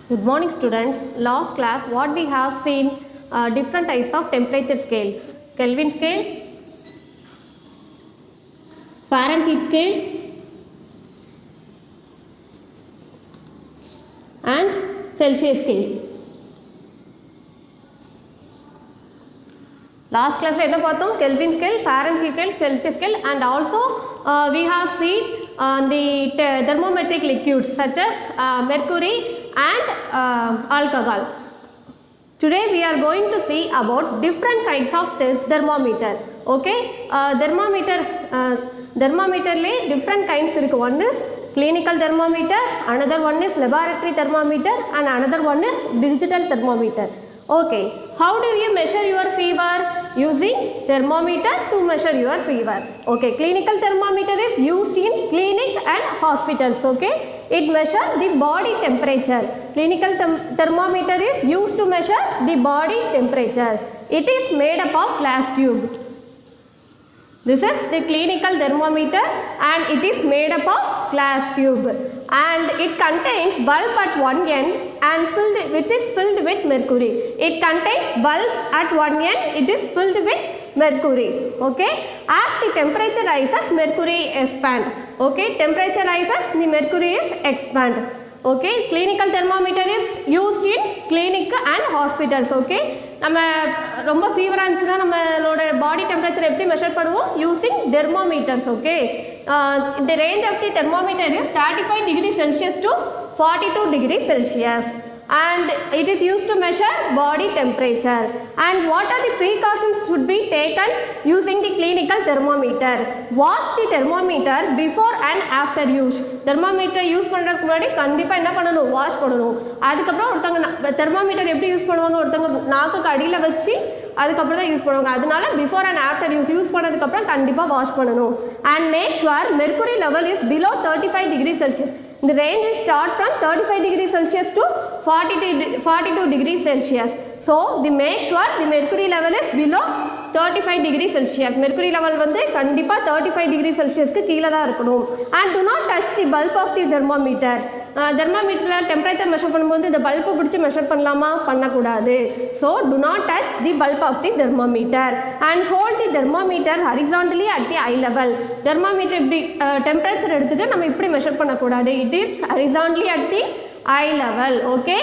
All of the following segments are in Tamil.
Good morning students. Last class what we have seen different types of temperature scale. Kelvin scale, Fahrenheit scale and Celsius scale. Last class என்ன பார்த்தோம்? Kelvin scale, Fahrenheit scale, Celsius scale and also we have seen the thermometric liquids such as mercury and alcohol. Today we are going to see about different kinds of thermometer. Okay, thermometer le different kinds irukku. One is clinical thermometer, another one is laboratory thermometer and another one is digital thermometer. Okay, how do you measure your fever? Using thermometer to measure your fever. Okay, clinical thermometer is used in clinic and hospitals. Okay, it measures the body temperature. Clinical thermometer is used to measure the body temperature. It is made up of glass tube. This is the clinical thermometer and it is made up of glass tube and it contains bulb at one end and it is filled with mercury. It contains bulb at one end, it is filled with mercury. Okay, as the temperature rises, mercury expands. Okay, temperature rises, the mercury is expand. Okay, clinical thermometer is used in clinic and hospitals. Okay, நம்ம ரொம்ப ஃபீவராக இருந்துச்சுன்னா நம்மளோட பாடி டெம்பரேச்சர் எப்படி மெஷர் பண்ணுவோம்? Using thermometers. ஓகே, இந்த range of the thermometer is 35 degree Celsius to 42 degree Celsius and it is used to measure body temperature. And what are the precautions should be taken using the clinical thermometer? Wash the thermometer before and after use. thermometer use பண்ணுறதுக்கு முன்னாடி கண்டிப்பாக என்ன பண்ணணும்? வாஷ் பண்ணணும். அதுக்கப்புறம் ஒருத்தவங்க தெர்மோமீட்டர் எப்படி யூஸ் பண்ணுவாங்க? ஒருத்தவங்க நாக்குக்கு அடியில் வச்சு அதுக்கப்புறம் தான் யூஸ் பண்ணுவாங்க. அதனால பிஃபோர் அண்ட் ஆஃப்டர் யூஸ் பண்ணதுக்கப்புறம் கண்டிப்பாக வாஷ் பண்ணணும். And make sure mercury level is below 35 degree Celsius. The range is start from 35 degree Celsius to 42 degree Celsius. So, the make sure the mercury level is below 35 degree Celsius. Mercury level வந்து கண்டிப்பா 35 degree Celsius க்கு கீழ தான் இருக்கணும். And do not touch the bulb of the thermometer. thermometerல temperature measure பண்ணும்போது இந்த பல்பை பிடிச்சு மெஷர் பண்ணலாமா? பண்ணக்கூடாது. So, do not touch the bulb of the thermometer and hold the thermometer horizontally at the eye level. thermometer இப்படி temperature எடுத்துட்டு நம்ம இப்படி மெஷர் பண்ணக்கூடாது. It is horizontally at the eye level. Okay,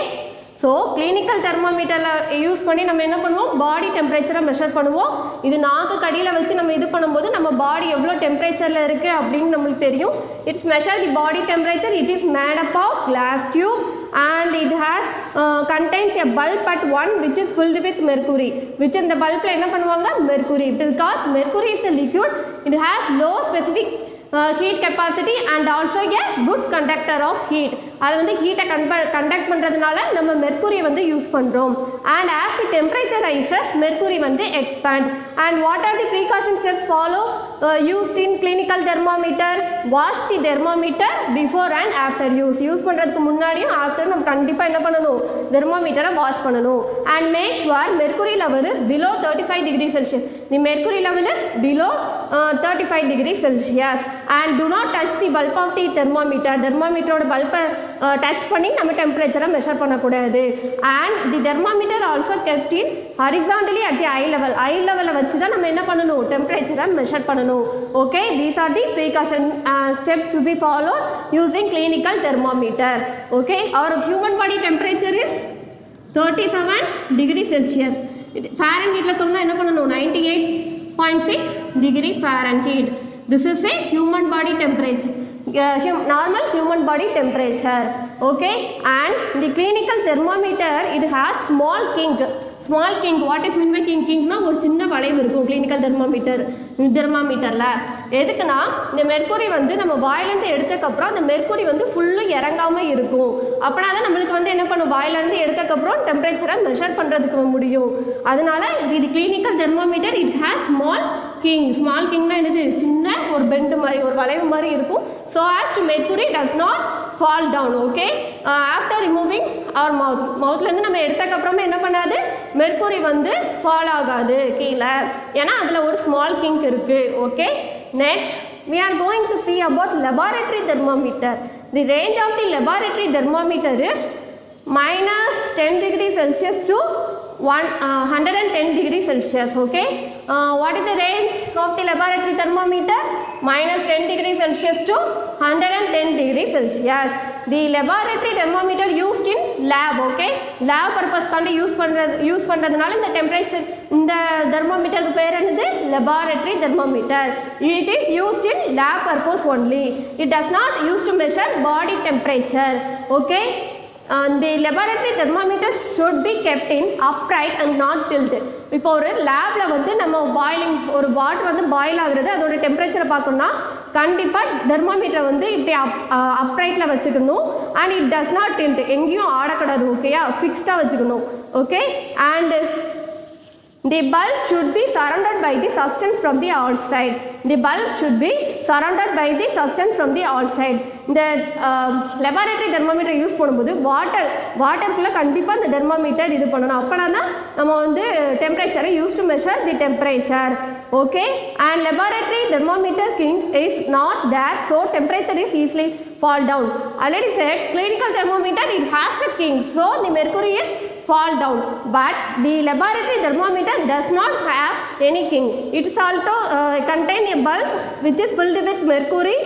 so clinical thermometer use பண்ணி நம்ம என்ன பண்ணுவோம்? பாடி டெம்பரேச்சரை மெஷர் பண்ணுவோம். இது நாக்கு கடியில் வச்சு நம்ம இது பண்ணும்போது நம்ம பாடி எவ்வளோ டெம்பரேச்சரில் இருக்குது அப்படின்னு நம்மளுக்கு தெரியும். It's measure the body temperature. It is made up of glass tube and it has contains a bulb at one which is filled with mercury. which இந்த பல்பில் என்ன பண்ணுவாங்க? mercury. because mercury is a liquid, it has low specific heat capacity and also a good conductor of heat. அது வந்து ஹீட்டை கண்டக்ட் பண்ணுறதுனால நம்ம மெர்க்குரியை வந்து யூஸ் பண்ணுறோம். and as the temperature rises, mercury வந்து expand. and what are the precaution steps follow used in clinical thermometer? wash the thermometer before and after use. Use பண்ணுறதுக்கு முன்னாடியும் ஆஃப்டர் நம்ம கண்டிப்பாக என்ன பண்ணணும்? தெர்மோமீட்டரை வாஷ் பண்ணணும். and make sure mercury level is below 35 degree Celsius. the mercury level is below 35 degree Celsius and do not touch the bulb of the thermometer. தெர்மோமீட்டரோட பல்பை டச் பண்ணி நம்ம டெம்பரேச்சரை மெஷர் பண்ணக்கூடாது. and the thermometer also kept in horizontally at the eye level. eye level வச்சு தான் நம்ம என்ன பண்ணணும்? டெம்பரேச்சரை மெஷர் பண்ணணும். okay, these are the precaution steps to be followed using clinical thermometer. okay, our human body temperature is 37 degree Celsius. Fahrenheitல சொன்னா என்ன பண்ணணும்? 98.6 degree Fahrenheit. This is a human body temperature. Normal human body temperature. Okay, and the clinical thermometer, it has small kink. small kink, what is mean by kink? கிங்க்னா ஒரு சின்ன வளைவு இருக்கும் clinical தெர்மாமீட்டரில். எதுக்குன்னா இந்த மெர்க்குரி வந்து நம்ம வாயிலேருந்து எடுத்ததுக்கப்புறம் அந்த மெர்க்குரி வந்து ஃபுல்லும் இறங்காமல் இருக்கும். அப்படின்னா தான் நம்மளுக்கு வந்து என்ன பண்ணும்? வாயிலேருந்து எடுத்ததுக்கப்புறம் டெம்பரேச்சரை மெஷர் பண்ணுறதுக்கு முடியும். அதனால இது clinical thermometer. It has small kink. Small kink என்னது? சின்ன ஒரு பெண்டு மாதிரி ஒரு வளைவு மாதிரி இருக்கும். so as to mercury does not fall down. okay, after removing our மவுத்லேருந்து நம்ம எடுத்ததுக்கப்புறமா என்ன பண்ணாது? மெர்க்குரி வந்து ஃபால் ஆகாது கீழே, ஏன்னா அதில் ஒரு ஸ்மால் கிங்க் இருக்குது. Okay, next we are going to see about laboratory thermometer. The range of the laboratory thermometer is minus 10 degrees Celsius to 110 degrees Celsius. Okay, what is the range of the laboratory thermometer? Minus 10 degrees Celsius to 110 degrees Celsius. The laboratory thermometer used in lab. Okay, lab purpose காண்டி யூஸ் பண்றதுனால இந்த டெம்பரேச்சர் இந்த தெர்மோமீட்டருக்கு பேர் என்னது? laboratory thermometer. It is used in lab purpose only. It does not use to measure body temperature. Okay, the laboratory thermometer should be kept in upright and not tilted. இப்போ ஒரு லேபில் வந்து நம்ம பாயிலிங் ஒரு வாட்டர் வந்து பாயில் ஆகுறது அதோட டெம்பரேச்சரை பார்க்கணும்னா கண்டிப்பாக தெர்மோமீட்டரை வந்து இப்படி அப்ரைட்டில் வச்சுக்கணும். And it does not tilt, எங்கேயும் ஆடக்கூடாது. ஓகேயா, ஃபிக்ஸ்டாக வச்சுக்கணும். Okay, and the bulb should be surrounded by the substance from the outside. The bulb should be surrounded by the substance from the outside. இந்த laboratory thermometer யூஸ் பண்ணும்போது வாட்டருக்குள்ளே கண்டிப்பாக இந்த தெர்மோமீட்டர் இது பண்ணணும். அப்போனா தான் நம்ம வந்து டெம்பரேச்சரை use to measure the temperature. Okay, and laboratory thermometer king is not there, so temperature is easily fall down. Already said clinical thermometer it has a king, so the mercury is fall down, but the laboratory thermometer does not have any king. It is also contain a bulb which is filled with mercury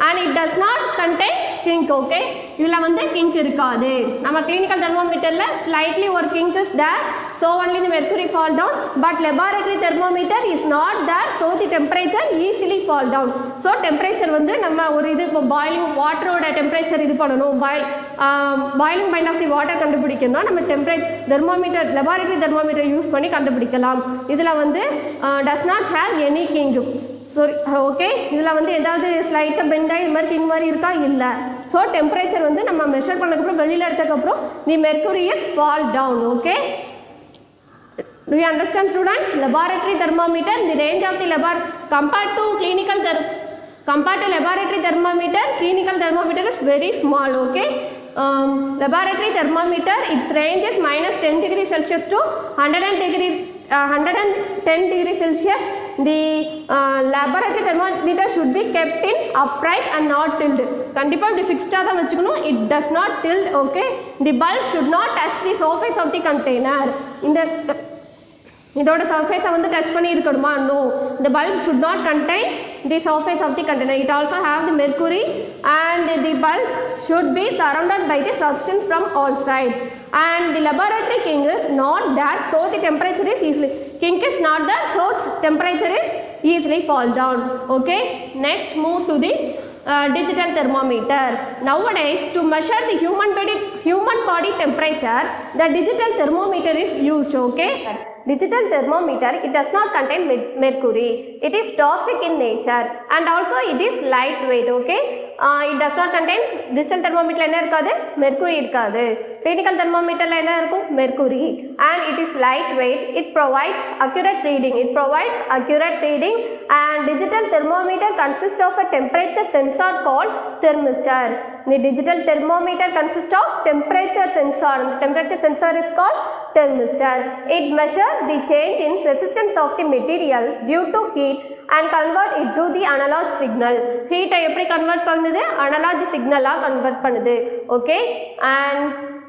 and it does not contain kink. Okay, இதில் வந்து kink இருக்காது. நம்ம clinical thermometerல slightly ஒரு kink is there, so only the mercury fall down, but laboratory thermometer is not there, so the temperature easily fall down. So temperature வந்து நம்ம ஒரு இது இப்போ பாயிலிங் வாட்டரோட டெம்பரேச்சர் இது பண்ணணும், boiling point of the water கண்டுபிடிக்கணும்னா நம்ம தெர்மோமீட்டர் laboratory thermometer யூஸ் பண்ணி கண்டுபிடிக்கலாம். இதில் வந்து does not have any king. sorry, okay, இதில் வந்து ஏதாவது ஸ்லைட்டாக பெண்டாகி இது மாதிரி கிங் மாதிரி இருக்கா? இல்லை. ஸோ டெம்பரேச்சர் வந்து நம்ம மெஷர் பண்ணதுக்கப்புறம் வெளியில் எடுத்ததுக்கப்புறம் the mercury is fall down. Okay, do you understand students? Laboratory thermometer, the range of the compared to laboratory thermometer, clinical thermometer is very small. Okay, laboratory thermometer its range is minus 10 degrees Celsius to 110 degrees Celsius. The laboratory thermometer should be kept in upright and not tilted. கண்டிப்பாக இப்படி ஃபிக்ஸ்டாக தான் வச்சுக்கணும். it does not tilt. Okay, the bulb should not touch the surface of the container. இதோட சர்ஃபேஸை வந்து டச் பண்ணி இருக்கணுமா? No, the bulb should not contain the surface of the container. It also have the mercury and the bulb should be surrounded by the substance from all side. And the laboratory king is not there, so the temperature is easily, king is not there, so temperature is easily fall down. Okay, next move to the digital thermometer. Nowadays to measure the human body temperature, the digital thermometer is used. Okay, digital thermometer it does not contain mercury. It is toxic in nature and also it is lightweight. Okay, it does not contain, digital thermometer என்ன இருக்காது? mercury இருக்காது. clinical thermometer ல என்ன இருக்கும்? mercury, and it is lightweight. It provides accurate reading. And digital thermometer consists of a temperature sensor called thermistor. The digital thermometer consists of temperature sensor. Temperature sensor is called thermistor. It measures the change in resistance of the material due to heat and convert it to the analog signal. Heat எப்படி convert பண்ணுது? analog signal convert பண்ணுது. Okay, and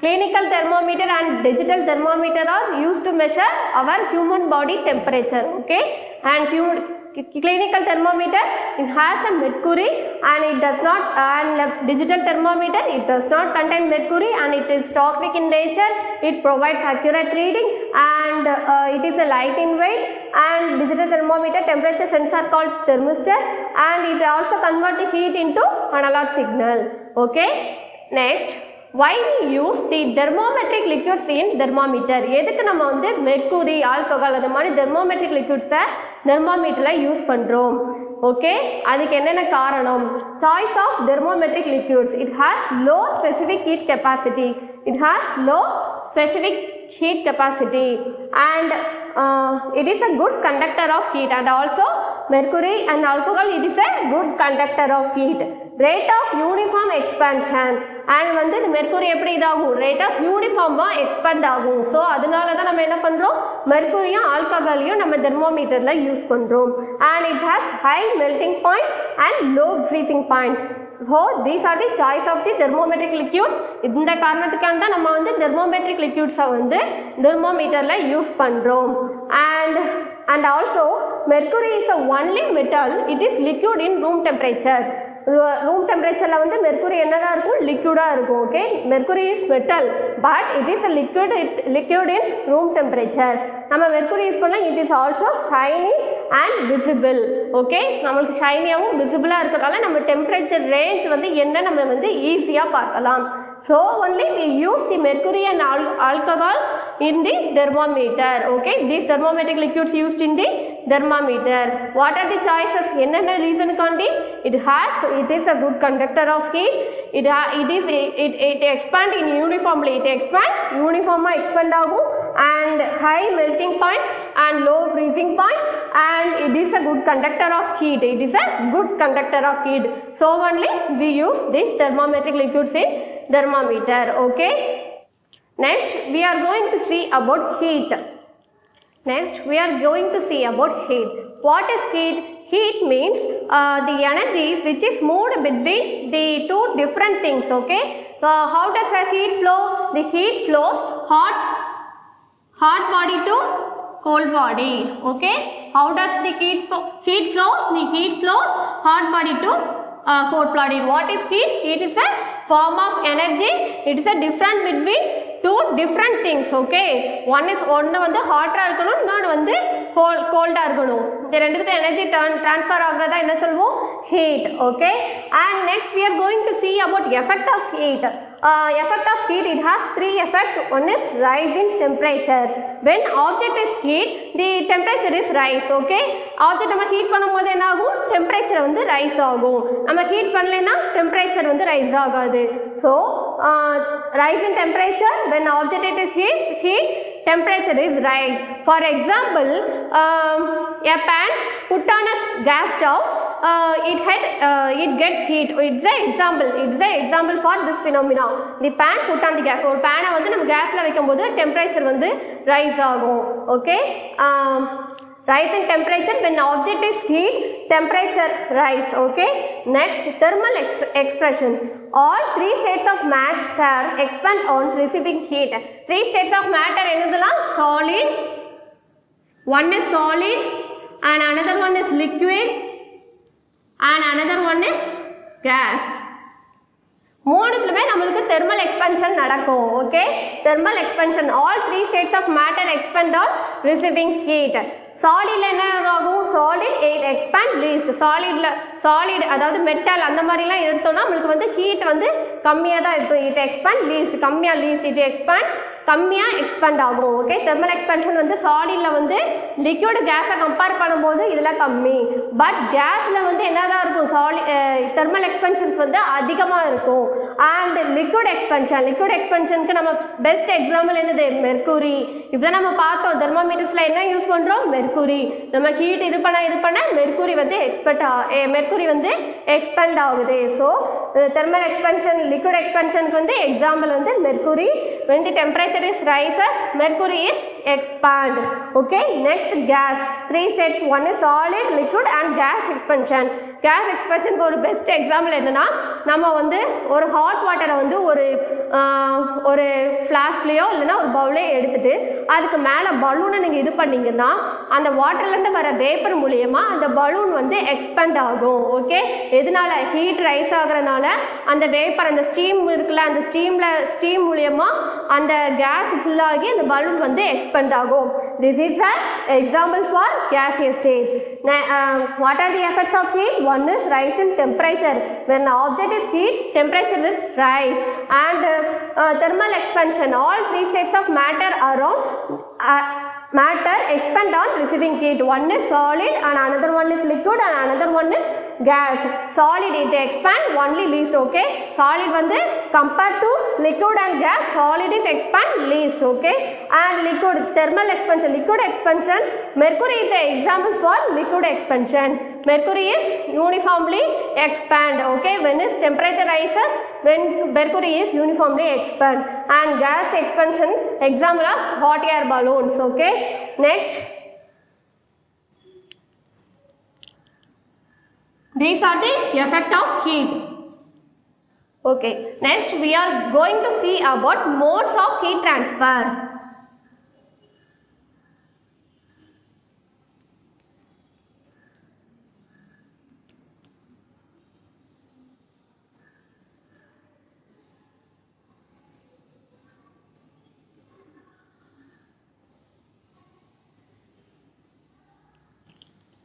clinical thermometer and digital thermometer are used to measure our human body temperature. Okay, and clinical thermometer it has a mercury and it does not, and digital thermometer it does not contain mercury and it is toxic in nature. It provides accurate reading and it is a light in weight, and digital thermometer temperature sensor called thermistor, and it also convert the heat into analog signal. Okay, next, why we use the thermometric liquids in thermometer? எதுக்கு நம்ம வந்து mercury, alcohol அந்த மாதிரி thermometric liquids thermometerல யூஸ் பண்றோம்? ஓகே, அதுக்கு என்னென்ன காரணம்? choice of thermometric liquids, it has low specific heat capacity. And it is a good conductor of heat and also mercury and alcohol, it is a good conductor of heat. Rate of uniform expansion, and வந்து mercury எப்படி இதாகும், rate of uniform expand ஆகும். ஸோ அதனால தான் நம்ம என்ன பண்ணுறோம், மெர்க்குரியும் ஆல்கஹாலையும் நம்ம தெர்மோமீட்டரில் யூஸ் பண்ணுறோம். and it has high melting point and low freezing point. so these are the choice of the thermometric liquids. இந்த காரணத்துக்காக தான் நம்ம வந்து thermometric liquids-ஐ வந்து தெர்மோமீட்டரில் யூஸ் பண்ணுறோம். and also mercury is a only metal, it is liquid in room temperature. Room டெம்பரேச்சரில் வந்து மெர்க்குரி என்னதான் இருக்கும், லிக்விடாக இருக்கும். Okay, mercury is metal but it is a liquid in room temperature. நம்ம மெர்க்குரி யூஸ் பண்ணால் it is also shiny and visible. Okay, நம்மளுக்கு ஷைனியாகவும் விசிபிளாக இருக்கிறதால நம்ம டெம்பரேச்சர் ரேஞ்ச் வந்து என்ன நம்ம வந்து ஈஸியாக பார்க்கலாம். So only we use the mercury and alcohol in the thermometer. Okay, these thermometric liquids used in the thermometer. What are the choices? Enna reason kandi? It is a good conductor of heat. It expand in uniformly. It expand agum, and high melting point and low freezing point, and it is a good conductor of heat. It is a good conductor of heat. So only we use this thermometric liquids in thermometer. Okay, next we are going to see about heat. What is heat? Heat means the energy which is moved between the two different things. Okay, so how does the heat flow? The heat flows hot body to cold body. Okay, how does the heat flows? The heat flows hot body to cold body. What is heat? Heat is a form of energy. It is a difference between two different things. Okay, one வந்து ஹாட்டாக இருக்கணும், இன்னொன்று வந்து கோல்டாக இருக்கணும். இந்த ரெண்டுத்துக்கும் எனர்ஜி ட்ரான்ஸ்ஃபர் ஆகிறதா என்ன சொல்லுவோம், heat. Okay, and next we are going to see about effect of heat. Effect of heat, it has three effects. One is rise in temperature. When object is heat, the temperature is rise. Okay, object நம்ம ஹீட் பண்ணும்போது என்ன ஆகும், டெம்பரேச்சர் வந்து ரைஸ் ஆகும். நம்ம ஹீட் பண்ணலைன்னா டெம்பரேச்சர் வந்து ரைஸ் ஆகாது. So rise in temperature, when object is heat, temperature is rise. For example, a pan put on a gas stove, it gets heat. It's an example for this phenomena. The pan put on the gas. ஒரு பேனை வந்து நம்ம கேஸ்ல வைக்கும்போது டெம்பரேச்சர் வந்து ரைஸ் ஆகும். Okay, rise in temperature, when object is heat, temperature rise. Okay, next thermal expression. All three states of matter expand on receiving heat. Three states of matter என்னதெல்லாம், solid, one is solid, and another one is liquid, and another one is gas. மூணுத்துலமே நம்மளுக்கு thermal expansion நடக்கும். Okay, thermal expansion, all three states of matter expand on receiving heat. சாலிட்ல என்ன ஆகும், solid it expand least. Solid அதாவது மெட்டல் அந்த மாதிரிலாம் எடுத்தோம்னா நம்மளுக்கு வந்து ஹீட் வந்து கம்மியாக தான் இருக்கும். it expand least, கம்மியாக least, it expand கம்மியாக எக்ஸ்பேண்ட் ஆகும். ஓகே, தெர்மல் எக்ஸ்பென்ஷன் வந்து சாலிடில் வந்து லிக்விட் கேஸை கம்பேர் பண்ணும்போது இதில் கம்மி. பட் கேஸில் வந்து என்னதான் இருக்கும், தெர்மல் எக்ஸ்பென்ஷன்ஸ் வந்து அதிகமாக இருக்கும். அண்ட் லிக்விட் எக்ஸ்பென்ஷனுக்கு நம்ம பெஸ்ட் எக்ஸாம்பிள் என்னது, மெர்க்குரி. இப்போ நம்ம பார்த்தோம் தெர்மோமீட்டர்ஸில் என்ன யூஸ் பண்ணுறோம், மெர்க்குரி. நம்ம ஹீட் இது பண்ண மெர்க்குரி வந்து எக்ஸ்பெண்ட் ஆகுது. ஸோ தெர்மல் எக்ஸ்பென்ஷன், லிக்விட் எக்ஸ்பென்ஷனுக்கு வந்து எக்ஸாம்பிள் வந்து mercury. When the temperature is rises, mercury is expand. Okay, next gas. Three states, one is solid, liquid and gas expansion. Gas எக்ஸ்பென்ஷனுக்கு ஒரு பெஸ்ட் எக்ஸாம்பிள் என்னென்னா, நம்ம வந்து ஒரு ஹாட் வாட்டரை வந்து ஒரு ஃப்ளாஸ்க்லேயோ இல்லைன்னா ஒரு பவுலையோ எடுத்துகிட்டு அதுக்கு மேலே பலூனை நீங்கள் இது பண்ணிங்கன்னா அந்த வாட்டர்லேருந்து வர வேப்பர் மூலியமாக அந்த பலூன் வந்து எக்ஸ்பெண்ட் ஆகும். ஓகே, எதனால, ஹீட் ரைஸ் ஆகிறனால அந்த வேப்பர், அந்த ஸ்டீம் இருக்குல்ல, அந்த ஸ்டீம் மூலியமாக அந்த கேஸ் ஃபுல்லாகி அந்த பலூன் வந்து எக்ஸ்பெண்ட் ஆகும். This is a example for gaseous state. What are the effects of heat? One is rise in temperature. When the object is heat, temperature will rise. And thermal expansion. All three states of matter expand on receiving heat. One is solid and another one is liquid and another one is gas. Solid it expand only least. Okay, solid வந்து compared to liquid and gas, solid is expand least, okay, and liquid thermal expansion, liquid expansion, mercury is the example for liquid expansion. Mercury is uniformly expand, okay, when its temperature rises, when mercury is uniformly expand, and gas expansion example of hot air balloons, okay. Next, these are the effect of heat. Okay, next we are going to see about modes of heat transfer.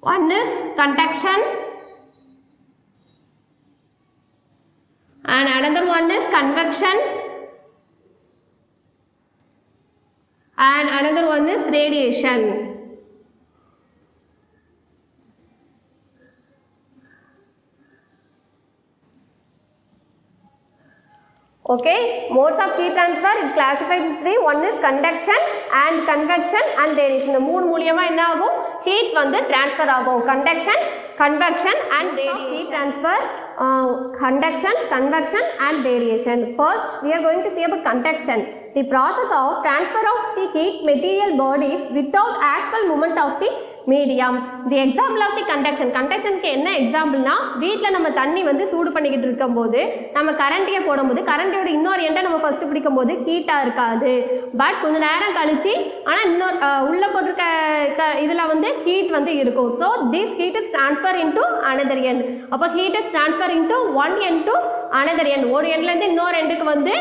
One is conduction and another one is convection and another one is radiation. Okay, modes of heat transfer is classified in three. One is conduction and convection and radiation. இந்த மூணு மூலமா என்ன ஆகும்? heat வந்து transfer ஆகும். conduction, convection and radiation. Heat transfer, conduction, convection and radiation. First, we are going to see about conduction. The process of transfer of the heat material bodies without actual movement of the medium. The example of the conduction. conduction க்கு என்ன எக்ஸாம்பிள்னா, வீட்டில் நம்ம தண்ணி வந்து சூடு பண்ணிக்கிட்டு இருக்கும்போது நம்ம கரண்டியை போடும்போது கரண்டியோட இன்னொரு எண்டை நம்ம ஃபர்ஸ்ட் பிடிக்கும் போது ஹீட்டாக இருக்காது. பட் கொஞ்சம் நேரம் கழிச்சு ஆனால் இன்னொரு உள்ள போட்டிருக்க இதில் வந்து ஹீட் வந்து இருக்கும். So this heat is transfer into another end. அப்போ heat is transfer into one end to another end. ஒரு எண்ட்லேருந்து இன்னொரு எண்டுக்கு வந்து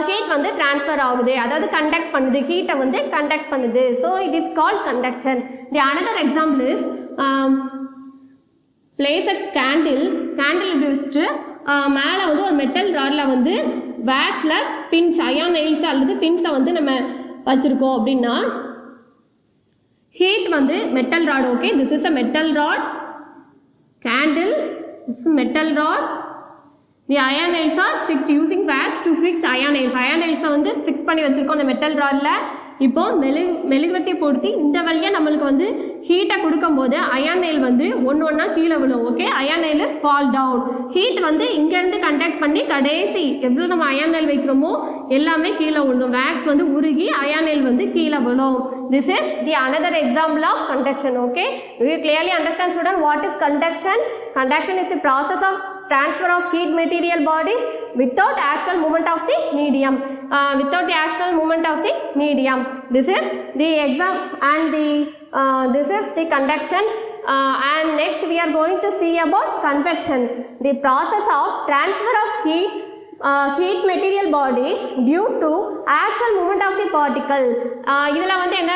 ஹீட் வந்து ட்ரான்ஸ்ஃபர் ஆகுது, அதாவது கண்டக்ட் பண்ணுது, ஹீட்டை வந்து கண்டக்ட் பண்ணுது. So it is called conduction. The another example is place a candle இப்படி வச்சுட்டு மேலே வந்து ஒரு மெட்டல் ராடில் வந்து வேக்ஸில் பின்ஸ் அயான் நெயில்ஸ் அல்லது பின்ஸை வந்து நம்ம வச்சுருக்கோம் அப்படின்னா ஹீட் வந்து metal rod. Okay, this is a metal rod, candle is metal rod. The iron nails are fixed using wax to fix iron nails. Iron நெயில்ஸை வந்து ஃபிக்ஸ் பண்ணி வச்சுருக்கோம் அந்த மெட்டல் ராடில். இப்போ மெழுகுவர்த்தி பொருத்தி இந்த வழியாக நம்மளுக்கு வந்து ஹீட்டை கொடுக்கும் போது அயான் நெயில் வந்து ஒன்றா கீழே விழும். Okay, iron nail is fall down. Heat வந்து இங்கேருந்து கண்டக்ட் பண்ணி கடைசி எவ்வளோ நம்ம அயான் நெயில் வைக்கிறோமோ எல்லாமே கீழே விழும். வேக்ஸ் வந்து உருகி அயான் நெயில் வந்து கீழே விழும். This is the another example of conduction. Okay, you clearly understand student what is conduction? Conduction is the process of transfer of heat material bodies without actual movement of the medium. This is the example and this is the conduction. And next we are going to see about convection, the process of transfer of heat material bodies due to actual movement of the particle. இதில் வந்து என்ன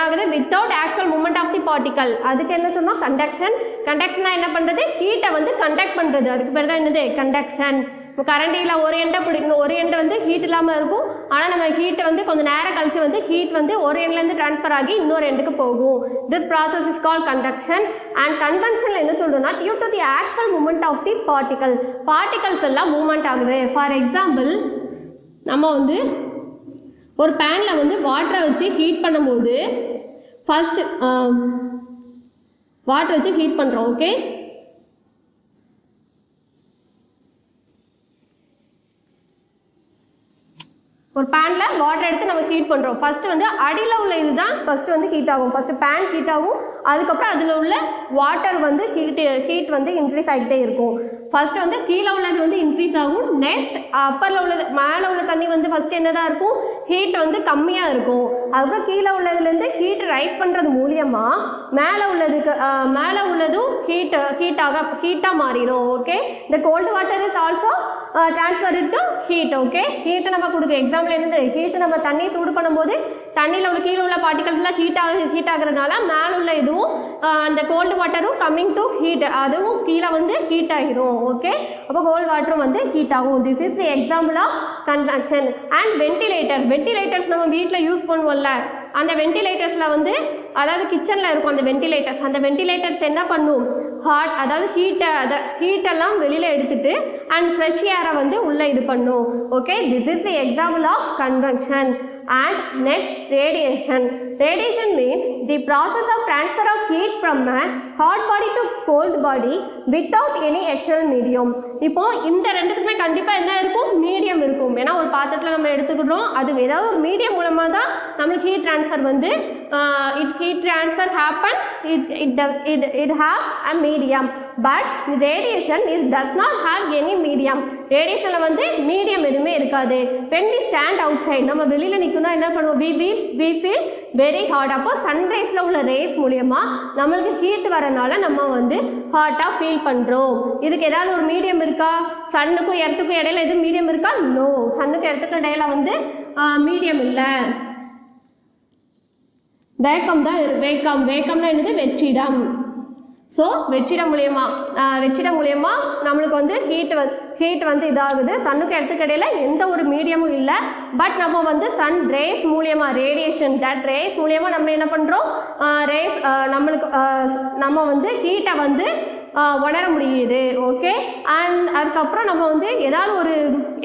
ஆகுது? Without actual moment of the particle. அதுக்கு என்ன சொன்னோம்? கண்டக்ஷன். கண்டக்ஷனாக என்ன பண்ணுறது? ஹீட்டை வந்து கண்டக்ட் பண்ணுறது. அதுக்கு பேர் தான் என்னது? கண்டக்ஷன். இப்போ கரண்டியில் ஒரு எண்டை பிடிக்கணும், ஒரு எண்டை வந்து ஹீட் இல்லாமல் இருக்கும். ஆனால் நம்ம ஹீட்டை வந்து கொஞ்சம் நேரம் கழிச்சு வந்து ஹீட் வந்து ஒரு எண்ட்லேருந்து ட்ரான்ஸ்ஃபர் ஆகி இன்னொரு எண்டுக்கு போகும். This process is call conduction. And கன்வென்ஷனில் என்ன சொல்கிறோம்னா, due to the actual moment of the particles எல்லாம் மூவ்மெண்ட் ஆகுது. ஃபார் எக்ஸாம்பிள், நம்ம வந்து ஒரு பேனில் வந்து வாட்டரை வச்சு ஹீட் பண்ணும்போது ஃபர்ஸ்ட் வாட்டரை வச்சு ஹீட் பண்ணுறோம். ஓகே, ஒரு பேனில் வாட்டர் எடுத்து நம்ம ஹீட் பண்ணுறோம். ஃபஸ்ட்டு வந்து அடியில் உள்ள இது தான் ஃபஸ்ட்டு வந்து ஹீட் ஆகும். ஃபஸ்ட்டு பேன் ஹீட் ஆகும், அதுக்கப்புறம் அதில் உள்ள வாட்டர் வந்து ஹீட் வந்து இன்க்ரீஸ் ஆகிட்டே இருக்கும். ஃபஸ்ட்டு வந்து கீழே உள்ளது வந்து இன்க்ரீஸ் ஆகும். நெக்ஸ்ட் அப்பரில் உள்ளது, மேலே உள்ள தண்ணி வந்து ஃபஸ்ட்டு என்ன தான் இருக்கும்? ஹீட் வந்து கம்மியாக இருக்கும். அதுக்கப்புறம் கீழே உள்ளதுலேருந்து ஹீட் ரைஸ் பண்ணுறது மூலியமாக மேலே உள்ளதும் ஹீட்டாக மாறிடும். ஓகே, இந்த cold water is also transfer to heat. Okay, ஹீட்டை நம்ம கொடுக்க எக்ஸாம்பிள் என்னது? ஹீட்டு நம்ம தண்ணி சூடு பண்ணும்போது தண்ணியில் உள்ள கீழே உள்ள பார்ட்டிகல்ஸ்லாம் ஹீட் ஆகுறதுனால மேலே உள்ள இதுவும் அந்த கோல்டு வாட்டரும் கம்மிங் டு ஹீட், அதுவும் கீழே வந்து ஹீட் ஆகிரும். ஓகே, அப்போ கோல்டு வாட்டரும் வந்து ஹீட் ஆகும். This is the example of convection. And ventilators நம்ம வீட்டில் யூஸ் பண்ணுவோம்ல, அந்த வென்டிலேட்டர்ஸில் வந்து அதாவது கிச்சனில் இருக்கும் அந்த வென்டிலேட்டர்ஸ் என்ன பண்ணும்? ஹாட் அதாவது ஹீட்டெல்லாம் வெளியில் எடுத்துட்டு அண்ட் ஃப்ரெஷ் ஏரை வந்து உள்ளே இது பண்ணும். Okay, this is the example of convection. And next radiation. Radiation means the process of transfer of heat from a hot body to cold body without any external medium. இப்போ இந்த ரெண்டுக்குமே கண்டிப்பாக என்ன இருக்கும், மீடியம் இருக்கும். ஏன்னா ஒரு பாத்திரத்தில் நம்ம எடுத்துக்கிட்டோம், அது ஏதாவது ஒரு மீடியம் மூலமாக தான் நம்மளுக்கு ஹீட் ட்ரான்ஸ்ஃபர் வந்து heat transfer happen, it have a medium, but radiation does not have any medium. ரேடியேஷனில் வந்து மீடியம் எதுவுமே இருக்காது. when we stand outside, நம்ம வெளியில் நிற்கணும், என்ன பண்ணுவோம், we feel very hot. அப்போ சன்ரைஸில் உள்ள ரேஸ் மூலமா நம்மளுக்கு ஹீட் வரனால நம்ம வந்து ஹாட்டாக ஃபீல் பண்ணுறோம். இதுக்கு ஏதாவது ஒரு மீடியம் இருக்கா? சன்னுக்கும் எர்த்துக்கும் இடையில எதுவும் மீடியம் இருக்கா? நோ, சன்னுக்கும் எர்த்துக்கும் இடையில வந்து மீடியம் இல்லை. வேக்கம் தான். வேக்கம்னா என்னது, வெற்றிடம். ஸோ வெற்றிடம் மூலயமா நம்மளுக்கு வந்து ஹீட் வந்து இதாகுது. சன்னுக்கு இடத்துக்கு இடையில எந்த ஒரு மீடியமும் இல்லை. பட் நம்ம வந்து சன் ரேஸ் மூலியமாக, ரேடியேஷன் தட் ரேஸ் மூலியமாக நம்ம என்ன பண்ணுறோம், நம்ம வந்து ஹீட்டை வந்து உணர முடியுது. ஓகே, அண்ட் அதுக்கப்புறம் நம்ம வந்து ஏதாவது ஒரு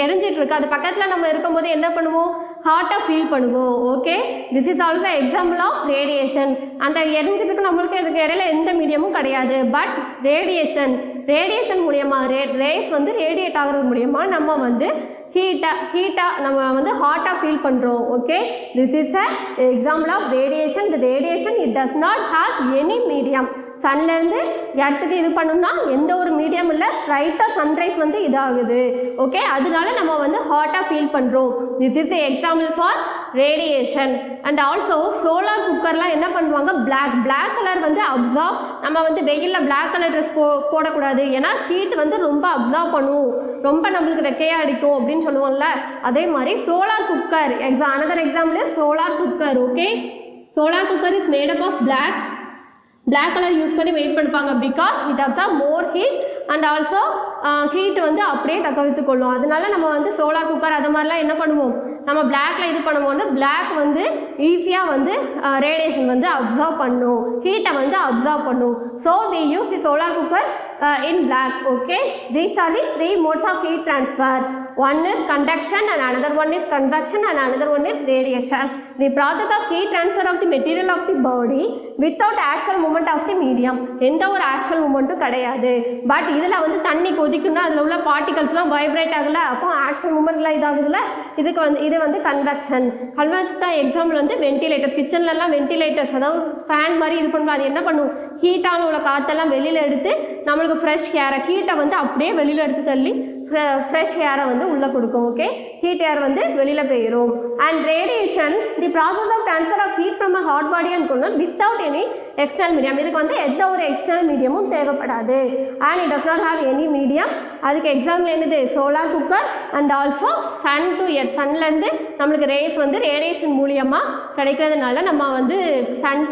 எரிஞ்சிட்டு இருக்கு, அது பக்கத்தில் நம்ம இருக்கும்போது என்ன பண்ணுவோம், ஹாட்டாக ஃபீல் பண்ணுவோம். Okay, this is also example of radiation. அந்த எரிஞ்சிட்டு நம்மளுக்கு இதுக்கு இடையில எந்த மீடியமும் கிடையாது. பட் ரேடியேஷன் மூலியமா, ரேஸ் வந்து ரேடியேட் ஆகிறது மூலியமா நம்ம வந்து ஹீட்டாக நம்ம வந்து ஹாட்டாக ஃபீல் பண்ணுறோம். Okay, this is a example of radiation. The radiation it does not have any medium. சன்லேருந்து இடத்துக்கு இது பண்ணோம்னா எந்த ஒரு மீடியம் இல்லை, ஸ்ட்ரைட்டாக சன்ரைஸ் வந்து இதாகுது. ஓகே, அதனால நம்ம வந்து ஹாட்டாக ஃபீல் பண்ணுறோம். This is a example for radiation. And also solar குக்கர்லாம் என்ன பண்ணுவாங்க, பிளாக் கலர் வந்து அப்சார்ப், நம்ம வந்து வெயிலில் பிளாக் கலர் ட்ரெஸ் போடக்கூடாது, ஏன்னா ஹீட் வந்து ரொம்ப அப்சார்ப் பண்ணும், ரொம்ப நம்மளுக்கு வெக்கையாக அடிக்கும் அப்படின்னு சொல்லுவோம்ல. அதே மாதிரி solar cooker another example is solar cooker. Okay, solar cooker is made up of black color use பண்ணி வெயிட் பண்ணிப்பாங்க. Because it absorb more heat and also heat வந்து அப்படியே தக்கவித்துக்கொள்ளும். அதனால நம்ம வந்து சோலார் குக்கர் அது மாதிரிலாம் என்ன பண்ணுவோம், நம்ம பிளாக்ல இது பண்ணும்போது பிளாக் வந்து ஈஸியாக வந்து ரேடியேஷன் வந்து அப்சார்ப் பண்ணும், ஹீட்டை வந்து அப்சார்ப் பண்ணும். So we use the solar cooker in black. Okay, these are the three modes of heat transfer. One is conduction and another one is convection and another one is radiation. The process of heat transfer of the material of the body without actual movement of the medium. எந்த ஒரு ஆக்சுவல் மூமெண்ட்டும் கிடையாது. பட் இதில் வந்து தண்ணி கொதிக்குன்னா அதில் உள்ள பார்ட்டிகல்ஸ்லாம் வைப்ரேட் ஆகல, அப்போ ஆக்சுவல் மூமெண்ட்லாம் இதாகுதுல, இது வந்து கன்வெக்ஷன். கன்வெக்ஷன் எக்ஸாம்பிள் வந்து வென்டிலேட்டர்ஸ். கிச்சன்லலாம் வென்டிலேட்டர்ஸ், அதாவது ஃபேன் மாதிரி இது பண்ணுவோம். அது என்ன பண்ணும், ஹீட்டான உள்ள காற்றெல்லாம் வெளியில் எடுத்து நம்மளுக்கு ஃப்ரெஷ் ஏரை, ஹீட்டை வந்து அப்படியே வெளியில் எடுத்து தள்ளி ஃப்ரெஷ் ஏரை வந்து உள்ளே கொடுக்கும். ஓகே, ஹீட் ஏர் வந்து வெளியில் போயிடும். And radiation the process of transfer of heat from a hot body and கொள்ளணும் வித்தவுட் எனி எக்ஸ்டர்னல் மீடியம். இதுக்கு வந்து எந்த ஒரு எக்ஸ்டர்னல் மீடியமும் தேவைப்படாது. And it does not have any medium. அதுக்கு எக்ஸாம்பிள் என்னது, solar cooker and also sun to earth. சன்லேருந்து நம்மளுக்கு ரேஸ் வந்து ரேடியேஷன் மூலியமாக கிடைக்கிறதுனால நம்ம வந்து சன்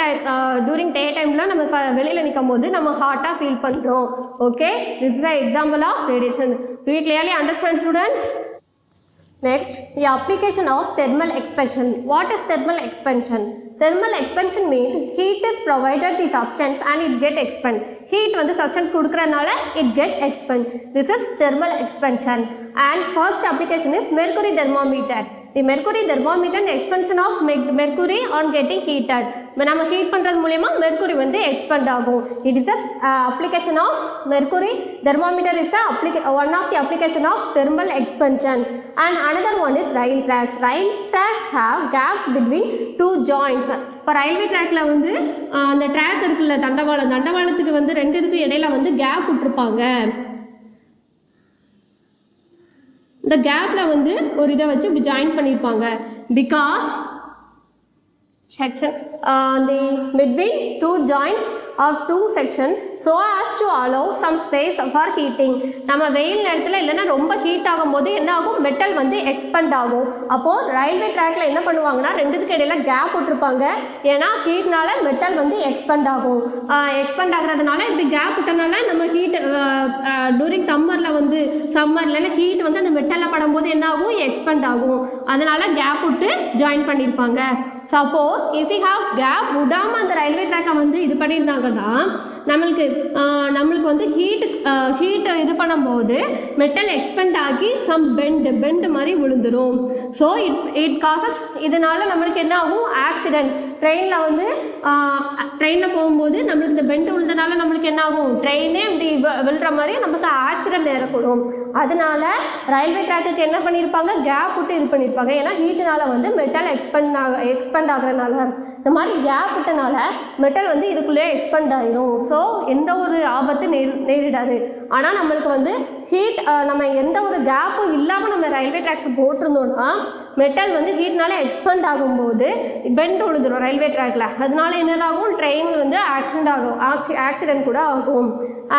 டூரிங் டே டைமில் நம்ம வெளியில் நிற்கும் போது நம்ம ஹாட்டாக ஃபீல் பண்ணுறோம். Okay, this is the example of radiation. Do you clearly understand, students? Next, the application of thermal expansion. What is thermal expansion? Thermal expansion means heat is provided the substance and it get expand. Heat வந்து substance கொடுக்கறனால it get expand. This is thermal expansion. And first application is mercury thermometer. The mercury thermometer, the expansion of mercury on getting heated. நம்ம ஹீட் பண்ணுறது மூலமா mercury வந்து expand ஆகும். It is a application of mercury thermometer is one of the application of thermal expansion. And another one is rail tracks. Rail tracks have gaps between two joints. இப்போ ரயில்வே ட்ராக்ல வந்து அந்த ட்ராக் இருக்குல்ல, தண்டவாளத்துக்கு வந்து ரெண்டு இதுக்கும் இடையில வந்து கேப் விட்டுருப்பாங்க. இந்த கேப்ல வந்து ஒரு இதை வச்சு இப்படி ஜாயின் பண்ணியிருப்பாங்க. Because section the between two joints of two section so as to allow some space for heating. நம்ம வெயில் நேரத்தில் இல்லைன்னா ரொம்ப ஹீட் ஆகும்போது என்ன ஆகும், மெட்டல் வந்து எக்ஸ்பெண்ட் ஆகும். அப்போது ரயில்வே ட்ராக்ல என்ன பண்ணுவாங்கன்னா ரெண்டுத்துக்கு இடையில கேப் விட்டுருப்பாங்க. ஏன்னா ஹீட்னால மெட்டல் வந்து எக்ஸ்பெண்ட் ஆகும். எக்ஸ்பெண்ட் ஆகுறதுனால இப்படி கேப் விட்டனால நம்ம ஹீட் டூரிங் சம்மர்லன்னா ஹீட் வந்து அந்த மெட்டலில் படும்போது என்ன ஆகும், எக்ஸ்பெண்ட் ஆகும். அதனால கேப் விட்டு ஜாயின் பண்ணியிருப்பாங்க. Suppose if you have gap விடாமல் அந்த ரயில்வே ட்ராக்கை வந்து இது பண்ணியிருந்தாங்கன்னா நம்மளுக்கு வந்து ஹீட் இது பண்ணும்போது மெட்டல் எக்ஸ்பெண்ட் ஆகி சம் பெண்ட் மாதிரி விழுந்துடும். ஸோ இட் காசஸ், இதனால் நம்மளுக்கு என்ன ஆகும், ஆக்சிடென்ட். ட்ரெயினில் போகும்போது நம்மளுக்கு இந்த பெண்ட் விழுந்தனால நம்மளுக்கு என்ன ஆகும், ட்ரெயினே இப்படி விழுற மாதிரி நமக்கு ஆக்சிடென்ட் ஏற்படும். அதனால ரயில்வே ட்ராக்குக்கு என்ன பண்ணியிருப்பாங்க, கேப் விட்டு இது பண்ணியிருப்பாங்க. ஏன்னா ஹீட்டுனால வந்து மெட்டல் எக்ஸ்பெண்ட் ஆகுறதுனால இந்த மாதிரி கேப் விட்டனால மெட்டல் வந்து இதுக்குள்ளேயே எக்ஸ்பெண்ட் ஆகிடும். ஸோ எந்த ஒரு ஆபத்து நேரிடாது. ஆனால் நம்மளுக்கு வந்து ஹீட், நம்ம எந்த ஒரு கேப்பும் இல்லாமல் நம்ம ரயில்வே ட்ராக்ஸ் போட்டிருந்தோம்னா மெட்டல் வந்து ஹீட்னால எக்ஸ்பெண்ட் ஆகும்போது பெண்ட் விழுந்துடும் ரயில்வே ட்ராக்ல. அதனால என்னதாகும், ட்ரெயின் வந்து ஆக்சிடென்ட் கூட ஆகும்.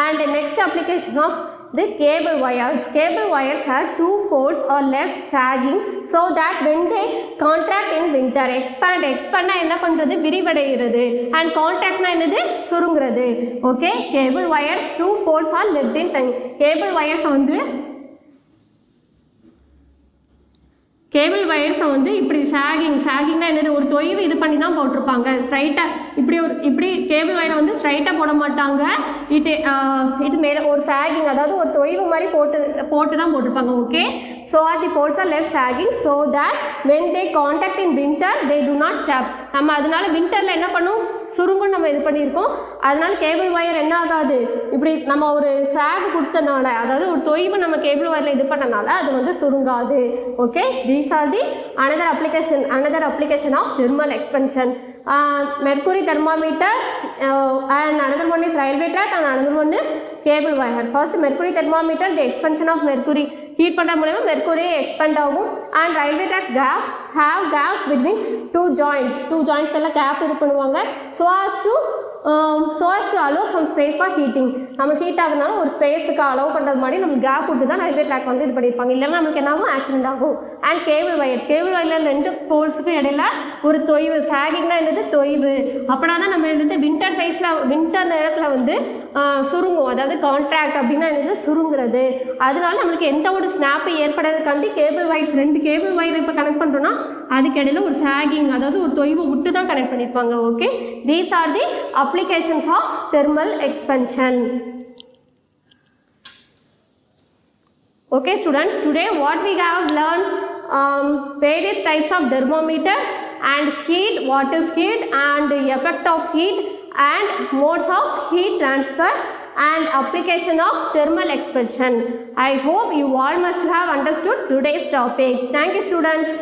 And next application of the cable wires. Cable wires have two poles are left sagging so that when they contract in winter, expand என்ன பண்றது, விரிவடைகிறது. and contractனா என்னது, சுருங்குறது. Okay, cable wires two poles are left in sagging. Cable wires வந்து இப்படி சாகிங்னா என்னது, ஒரு தொய்வு இது பண்ணி தான் போட்டிருப்பாங்க. ஸ்ட்ரைட்டாக இப்படி கேபிள் வயரை வந்து ஸ்ட்ரைட்டாக போட மாட்டாங்க. இது மேலே ஒரு சாகிங், அதாவது ஒரு தொய்வு மாதிரி போட்டு தான் போட்டிருப்பாங்க. Okay, so the poles are left sagging so that when they contact in winter they do not stop. நம்ம அதனால வின்டரில் என்ன பண்ணும், சுருங்குன்னு நம்ம இது பண்ணியிருக்கோம். அதனால கேபிள் வயர் என்ன ஆகாது, இப்படி நம்ம ஒரு சாகு கொடுத்தனால, அதாவது ஒரு தொய்வு நம்ம கேபிள் வயரில் இது பண்ணனால அது வந்து சுருங்காது. Okay, these are the another application of thermal expansion. Mercury thermometer and another one is railway track and another one is cable wire. First mercury thermometer, the expansion of mercury, heat பண்ண மூலமா mercury expand ஆகும். and railway tracks have gaps between two joints எல்லாம் கேப் இது பண்ணுவாங்க so as to allow some space for heating. நம்ம ஹீட் ஆகுனாலும் ஒரு ஸ்பேஸுக்கு அலோவ் பண்ணுறது மாதிரி நம்ம கேப் விட்டு தான் ரயில்வே ட்ராக் வந்து இது பண்ணியிருப்பாங்க. இல்லைன்னா நம்மளுக்கு என்ன ஆகும், ஆக்சிடென்ட் ஆகும். அண்ட் கேபிள் வயரில் ரெண்டு போல்ஸுக்கும் இடையில ஒரு தொய்வு, சாகிங்னா என்னது, தொய்வு. அப்படின்னா தான் நம்ம என்னது வின்டர் நேரத்தில் வந்து சுருங்கும். அதாவது கான்ட்ராக்ட் அப்படின்னா என்னது, சுருங்குறது. அதனால நம்மளுக்கு எந்த ஒரு ஸ்னாப்பு ஏற்படாததுக்காண்டி ரெண்டு கேபிள் வயர் இப்போ கனெக்ட் பண்ணுறோன்னா அதுக்கு இடையில ஒரு சாகிங், அதாவது ஒரு தொய்வு விட்டு தான் கனெக்ட் பண்ணியிருப்பாங்க. Okay, these are the applications of thermal expansion. Okay students, today what we have learned, various types of thermometer and heat, what is heat and the effect of heat and modes of heat transfer and application of thermal expansion. I hope you all must have understood today's topic. Thank you students.